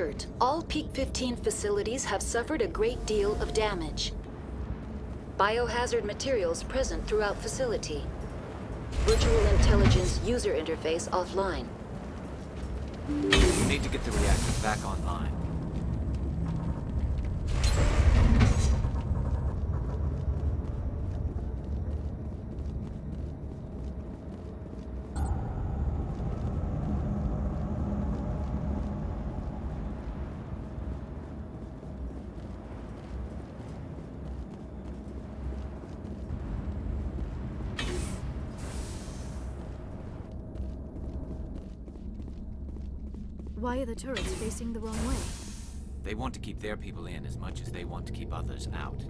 Alert. All Peak 15 facilities have suffered a great deal of damage. Biohazard materials present throughout facility. Virtual intelligence user interface offline. We need to get the reactor back online. Why are the turrets facing the wrong way? They want to keep their people in as much as they want to keep others out.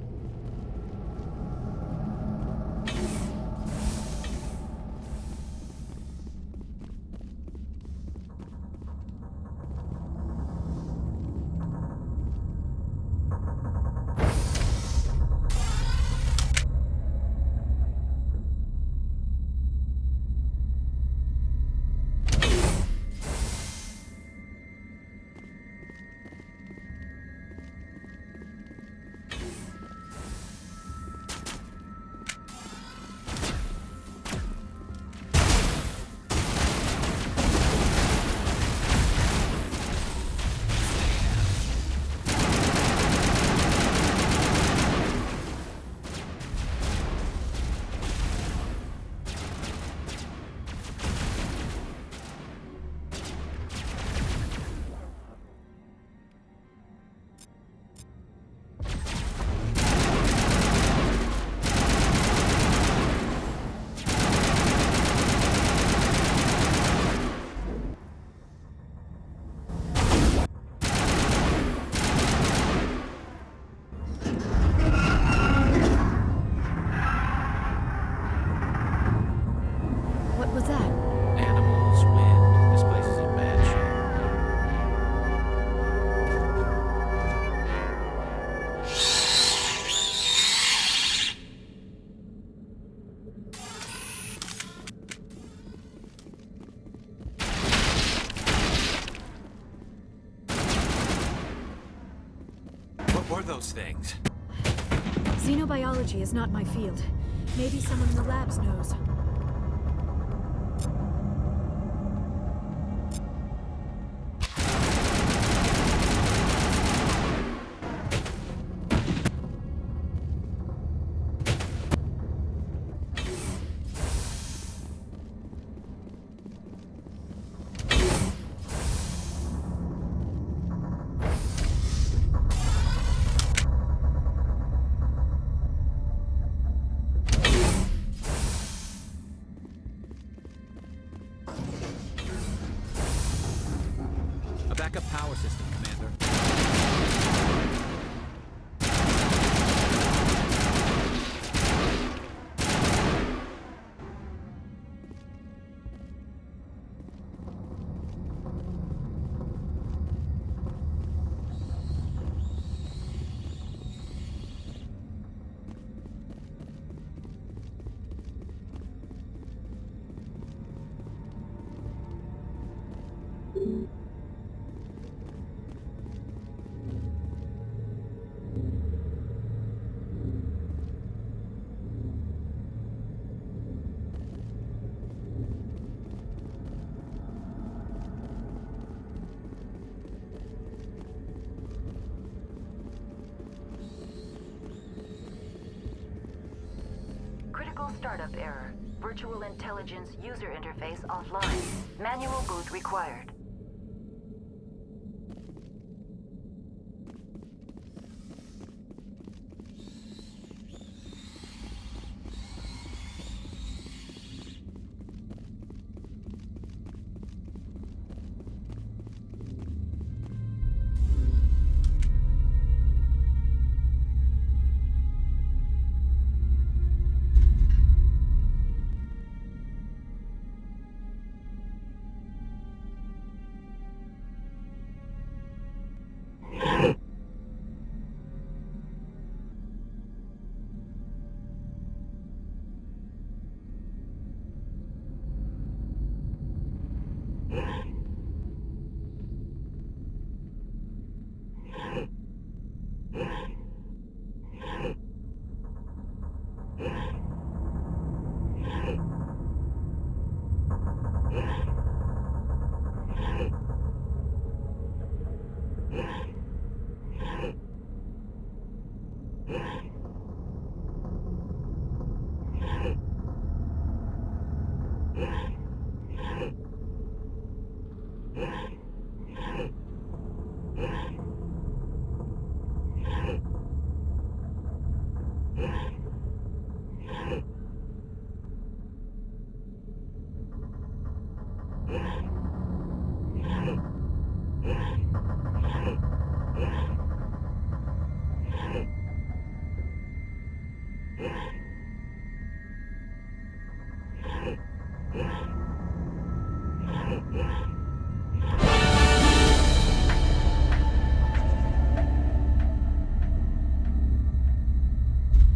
What was that? Animals, wind. This place is in bad shape. What were those things? Xenobiology is not my field. Maybe someone in the labs knows. A backup power system, Commander. Startup error. Virtual intelligence user interface offline. Manual boot required.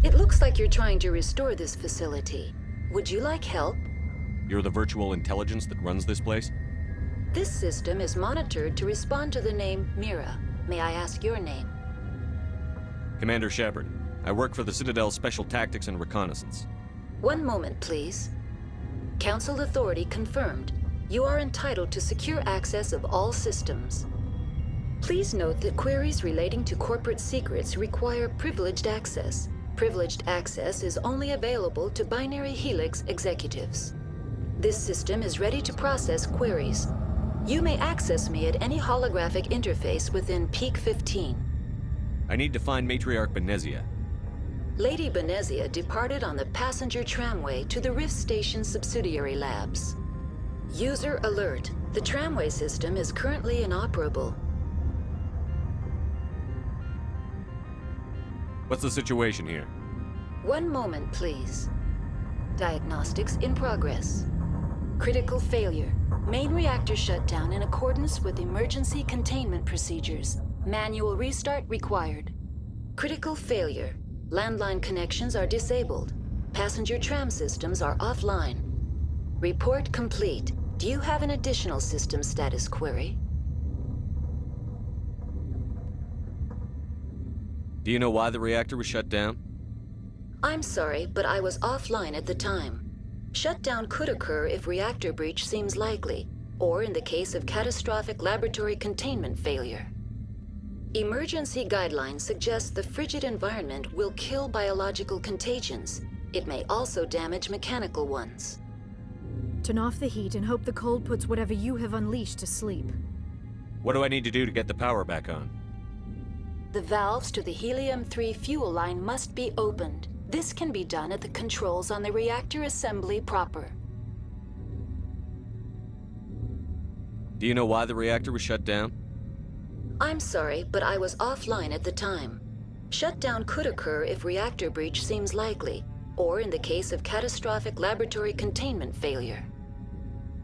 It looks like you're trying to restore this facility. Would you like help? You're the virtual intelligence that runs this place? This system is monitored to respond to the name Mira. May I ask your name? Commander Shepard. I work for the Citadel's Special Tactics and Reconnaissance. One moment, please. Council authority confirmed. You are entitled to secure access of all systems. Please note that queries relating to corporate secrets require privileged access. Privileged access is only available to Binary Helix executives. This system is ready to process queries. You may access me at any holographic interface within Peak 15. I need to find Matriarch Benezia. Lady Benezia departed on the passenger tramway to the Rift Station subsidiary labs. User alert. The tramway system is currently inoperable. What's the situation here? One moment, please. Diagnostics in progress. Critical failure. Main reactor shutdown in accordance with emergency containment procedures. Manual restart required. Critical failure. Landline connections are disabled. Passenger tram systems are offline. Report complete. Do you have an additional system status query? Do you know why the reactor was shut down? I'm sorry, but I was offline at the time. Shutdown could occur if reactor breach seems likely, or in the case of catastrophic laboratory containment failure. Emergency guidelines suggest the frigid environment will kill biological contagions. It may also damage mechanical ones. Turn off the heat and hope the cold puts whatever you have unleashed to sleep. What do I need to do to get the power back on? The valves to the helium-3 fuel line must be opened. This can be done at the controls on the reactor assembly proper. Do you know why the reactor was shut down? I'm sorry, but I was offline at the time. Shutdown could occur if reactor breach seems likely, or in the case of catastrophic laboratory containment failure.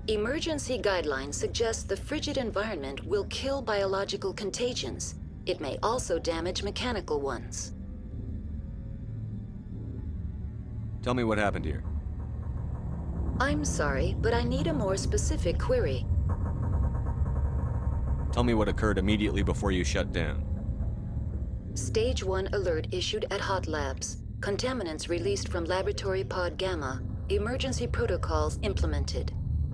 Emergency guidelines suggest the frigid environment will kill biological contagions. It may also damage mechanical ones. Tell me what happened here. I'm sorry, but I need a more specific query. Tell me what occurred immediately before you shut down. Stage 1 alert issued at Hot Labs. Contaminants released from Laboratory Pod Gamma. Emergency protocols implemented.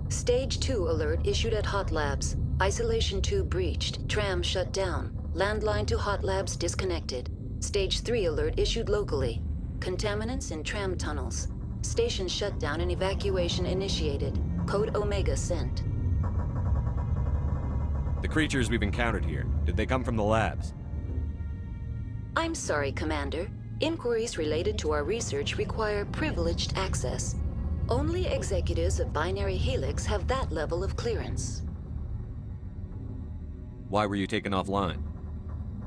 Stage 2 alert issued at Hot Labs. Isolation tube breached. Tram shut down. Landline to Hot Labs disconnected. Stage 3 alert issued locally. Contaminants in tram tunnels. Station shutdown and evacuation initiated. Code Omega sent. The creatures we've encountered here, did they come from the labs? I'm sorry, Commander. Inquiries related to our research require privileged access. Only executives of Binary Helix have that level of clearance. Why were you taken offline?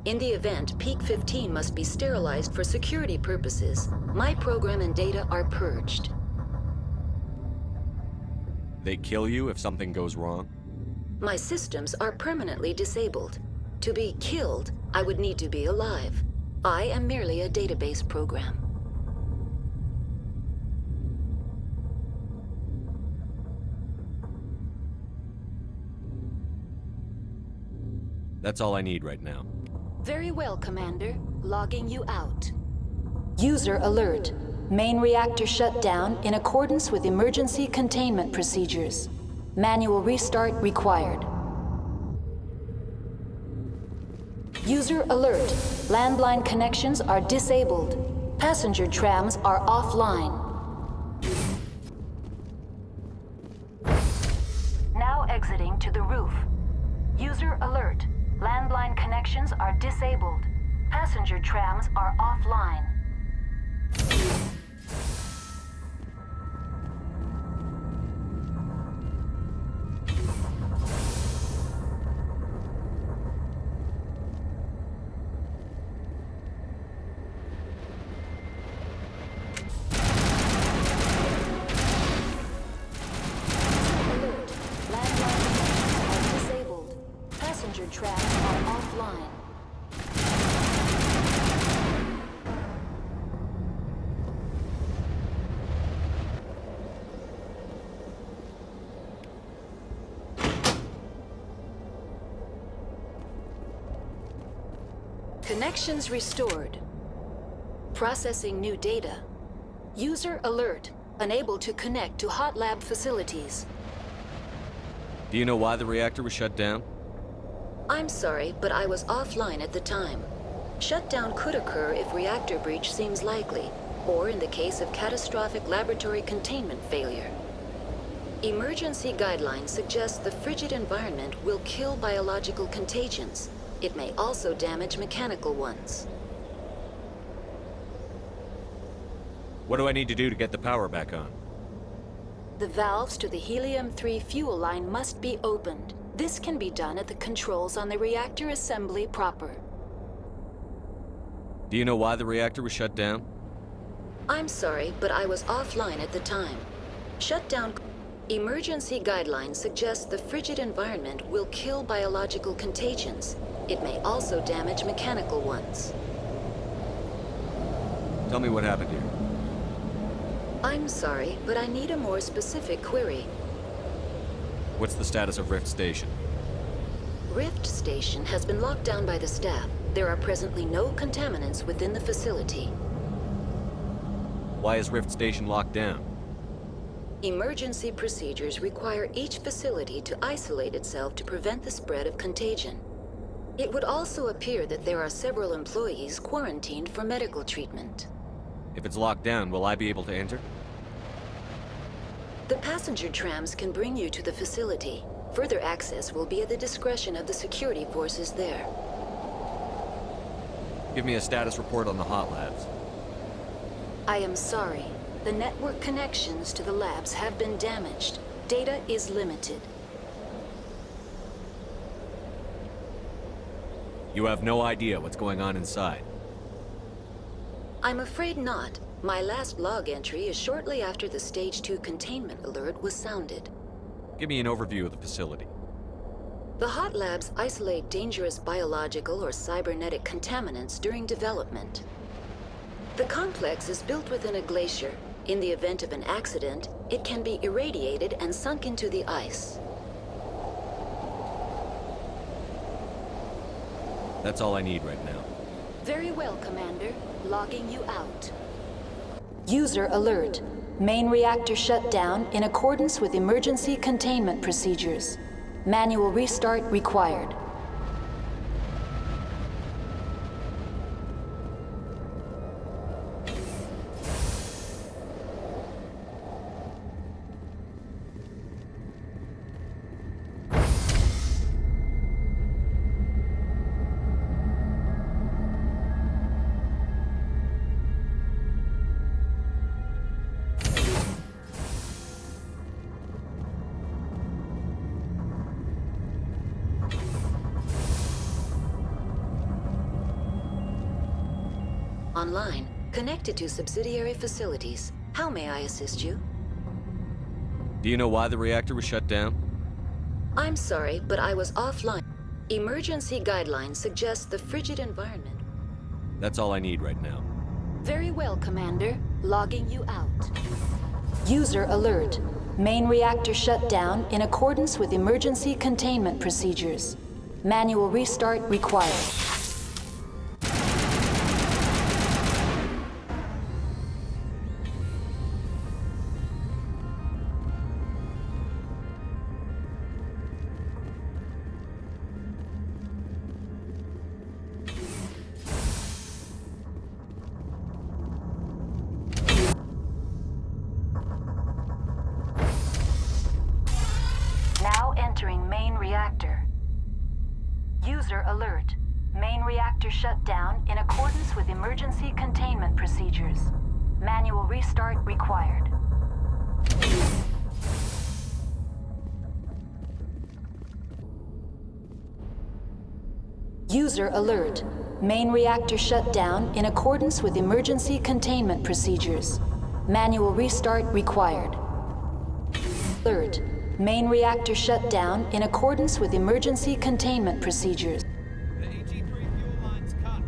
In the event, Peak 15 must be sterilized for security purposes. My program and data are purged. They kill you if something goes wrong? My systems are permanently disabled. To be killed, I would need to be alive. I am merely a database program. That's all I need right now. Very well, Commander. Logging you out. User alert. Main reactor shut down in accordance with emergency containment procedures. Manual restart required. User alert. Landline connections are disabled. Passenger trams are offline. Now exiting to the roof. User alert. Landline connections are disabled. Passenger trams are offline. Trams are offline. Connections restored. Processing new data. User alert. Unable to connect to hot lab facilities. Do you know why the reactor was shut down? I'm sorry, but I was offline at the time. Shutdown could occur if reactor breach seems likely, or in the case of catastrophic laboratory containment failure. Emergency guidelines suggest the frigid environment will kill biological contagions. It may also damage mechanical ones. What do I need to do to get the power back on? The valves to the helium-3 fuel line must be opened. This can be done at the controls on the reactor assembly proper. Do you know why the reactor was shut down? I'm sorry, but I was offline at the time. Shutdown. Emergency guidelines suggest the frigid environment will kill biological contagions. It may also damage mechanical ones. Tell me what happened here. I'm sorry, but I need a more specific query. What's the status of Rift Station? Rift Station has been locked down by the staff. There are presently no contaminants within the facility. Why is Rift Station locked down? Emergency procedures require each facility to isolate itself to prevent the spread of contagion. It would also appear that there are several employees quarantined for medical treatment. If it's locked down, will I be able to enter? The passenger trams can bring you to the facility. Further access will be at the discretion of the security forces there. Give me a status report on the hot labs. I am sorry. The network connections to the labs have been damaged. Data is limited. You have no idea what's going on inside. I'm afraid not. My last log entry is shortly after the Stage 2 containment alert was sounded. Give me an overview of the facility. The hot labs isolate dangerous biological or cybernetic contaminants during development. The complex is built within a glacier. In the event of an accident, it can be irradiated and sunk into the ice. That's all I need right now. Very well, Commander. Logging you out. User alert. Main reactor shut down in accordance with emergency containment procedures. Manual restart required. Online, connected to subsidiary facilities. How may I assist you? Do you know why the reactor was shut down? I'm sorry, but I was offline. Emergency guidelines suggest the frigid environment. That's all I need right now. Very well, Commander. Logging you out. User alert. Main reactor shut down in accordance with emergency containment procedures. Manual restart required. User alert. Main reactor shut down in accordance with emergency containment procedures. Manual restart required. User alert. Main reactor shut down in accordance with emergency containment procedures. Manual restart required. Alert. Main reactor shut down in accordance with emergency containment procedures. The AG3 fuel line's cut.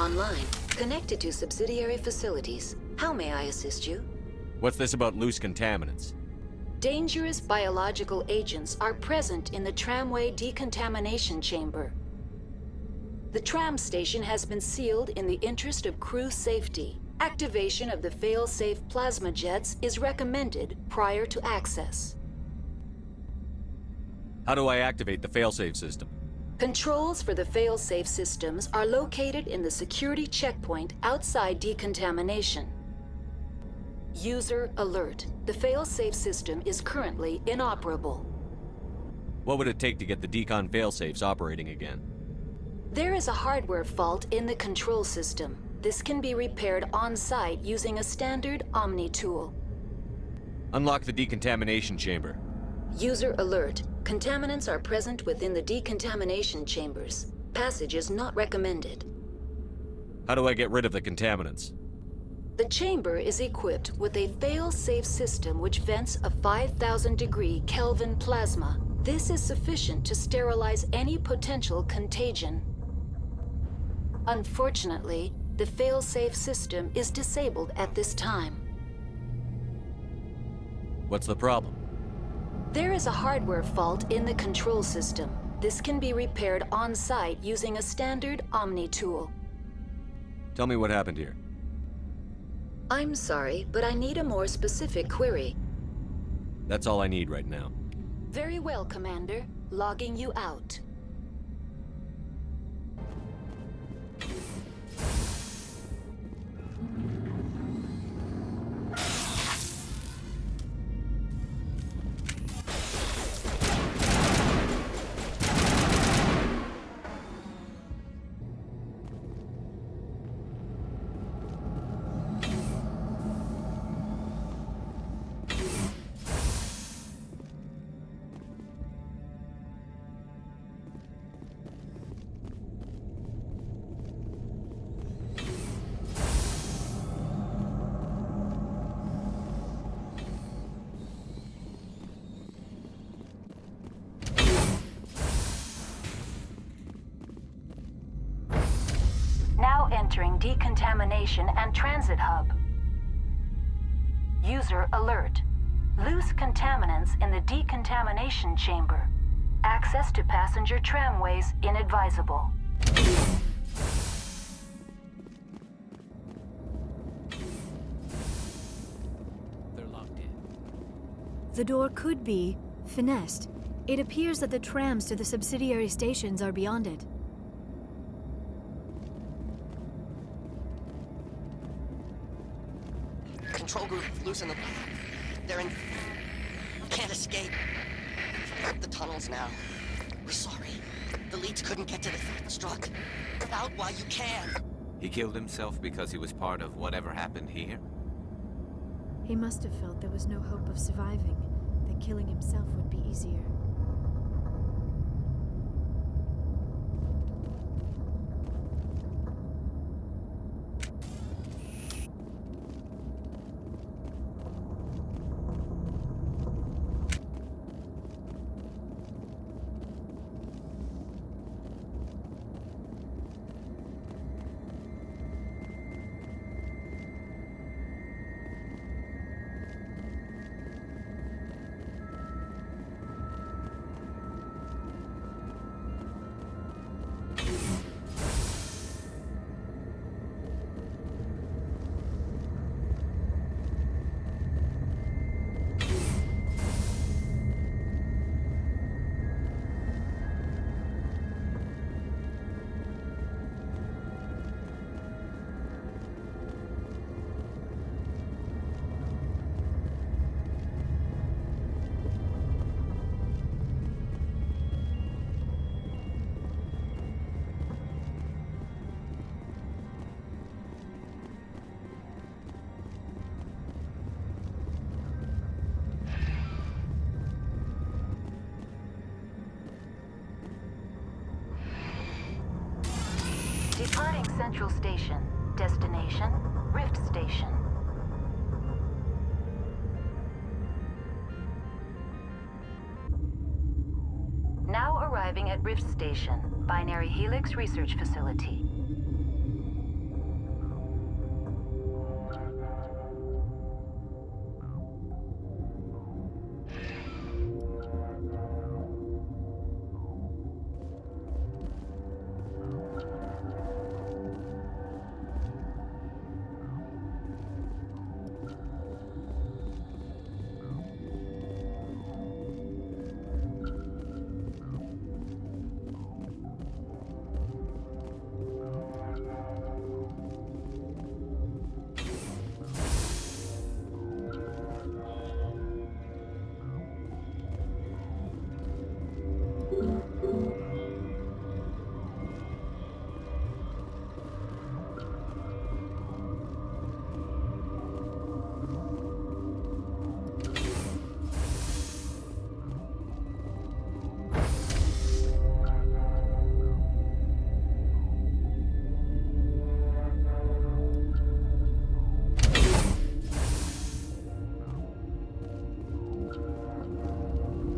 Online. Connected to subsidiary facilities. How may I assist you? What's this about loose contaminants? Dangerous biological agents are present in the tramway decontamination chamber. The tram station has been sealed in the interest of crew safety. Activation of the fail-safe plasma jets is recommended prior to access. How do I activate the failsafe system? Controls for the fail-safe systems are located in the security checkpoint outside decontamination. User alert. The fail-safe system is currently inoperable. What would it take to get the decon failsafes operating again? There is a hardware fault in the control system. This can be repaired on-site using a standard Omni tool. Unlock the decontamination chamber. User alert. Contaminants are present within the decontamination chambers. Passage is not recommended. How do I get rid of the contaminants? The chamber is equipped with a fail-safe system which vents a 5,000-degree Kelvin plasma. This is sufficient to sterilize any potential contagion. Unfortunately, the fail-safe system is disabled at this time. What's the problem? There is a hardware fault in the control system. This can be repaired on-site using a standard Omni tool. Tell me what happened here. I'm sorry, but I need a more specific query. That's all I need right now. Very well, Commander. Logging you out. Now entering decontamination and transit hub. User alert. Loose contaminants in the decontamination chamber. Access to passenger tramways inadvisable. They're locked in. The door could be finessed. It appears that the trams to the subsidiary stations are beyond it. Control group, loosen them. They're in... Can't escape. The tunnels now. We're sorry. The leads couldn't get to the struck. Out while you can. He killed himself because he was part of whatever happened here? He must have felt there was no hope of surviving, that killing himself would be easier. destination, Rift Station. Now arriving at Rift Station, Binary Helix Research Facility.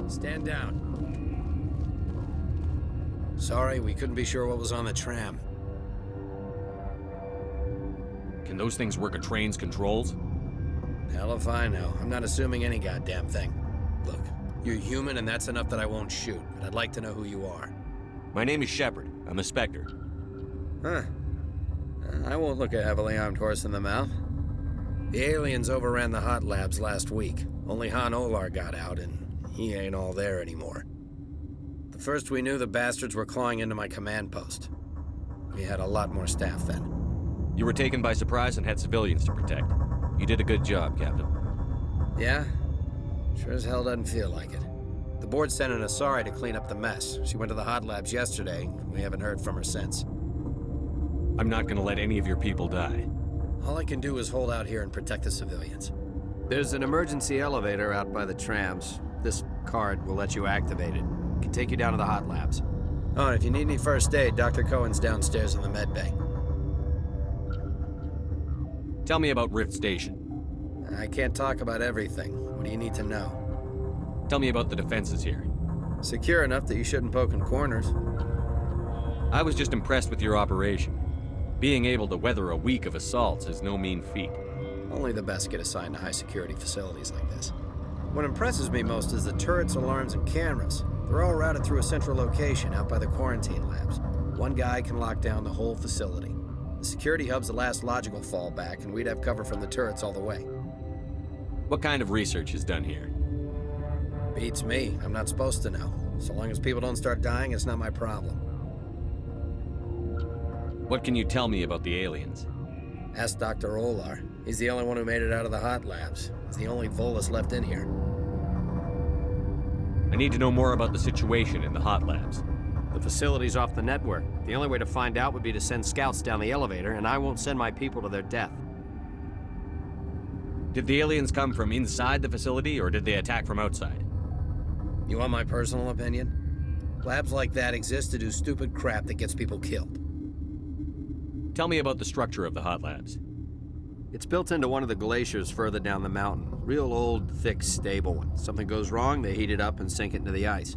Stand down. Sorry, we couldn't be sure what was on the tram. Can those things work a train's controls? Hell if I know. I'm not assuming any goddamn thing. Look, you're human and that's enough that I won't shoot, but I'd like to know who you are. My name is Shepard. I'm a Spectre. Huh. I won't look a heavily armed horse in the mouth. The aliens overran the hot labs last week. Only Han Olar got out, and he ain't all there anymore. The first we knew, the bastards were clawing into my command post. We had a lot more staff then. You were taken by surprise and had civilians to protect. You did a good job, Captain. Yeah? Sure as hell doesn't feel like it. The board sent an Asari to clean up the mess. She went to the hot labs yesterday. We haven't heard from her since. I'm not gonna let any of your people die. All I can do is hold out here and protect the civilians. There's an emergency elevator out by the trams. This card will let you activate it. It can take you down to the hot labs. Oh, and if you need any first aid, Dr. Cohen's downstairs in the med bay. Tell me about Rift Station. I can't talk about everything. What do you need to know? Tell me about the defenses here. Secure enough that you shouldn't poke in corners. I was just impressed with your operation. Being able to weather a week of assaults is no mean feat. Only the best get assigned to high-security facilities like this. What impresses me most is the turrets, alarms, and cameras. They're all routed through a central location out by the quarantine labs. One guy can lock down the whole facility. The security hub's the last logical fallback, and we'd have cover from the turrets all the way. What kind of research is done here? Beats me. I'm not supposed to know. So long as people don't start dying, it's not my problem. What can you tell me about the aliens? Ask Dr. Olar. He's the only one who made it out of the hot labs. He's the only Volus left in here. I need to know more about the situation in the hot labs. The facility's off the network. The only way to find out would be to send scouts down the elevator, and I won't send my people to their death. Did the aliens come from inside the facility, or did they attack from outside? You want my personal opinion? Labs like that exist to do stupid crap that gets people killed. Tell me about the structure of the hot labs. It's built into one of the glaciers further down the mountain. Real old, thick, stable one. Something goes wrong, they heat it up and sink it into the ice.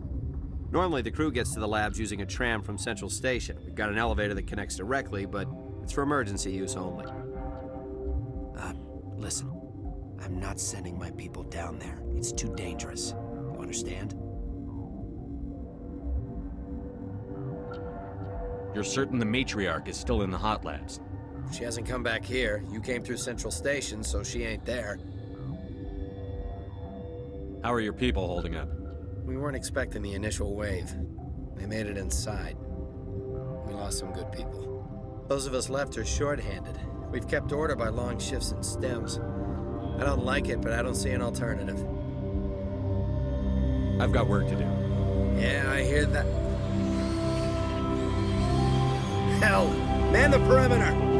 Normally, the crew gets to the labs using a tram from Central Station. We've got an elevator that connects directly, but it's for emergency use only. Listen. I'm not sending my people down there. It's too dangerous. You understand? You're certain the matriarch is still in the hot labs? She hasn't come back here. You came through Central Station, so she ain't there. How are your people holding up? We weren't expecting the initial wave. They made it inside. We lost some good people. Those of us left are short-handed. We've kept order by long shifts and stems. I don't like it, but I don't see an alternative. I've got work to do. Yeah, I hear that. Hell! Man the perimeter!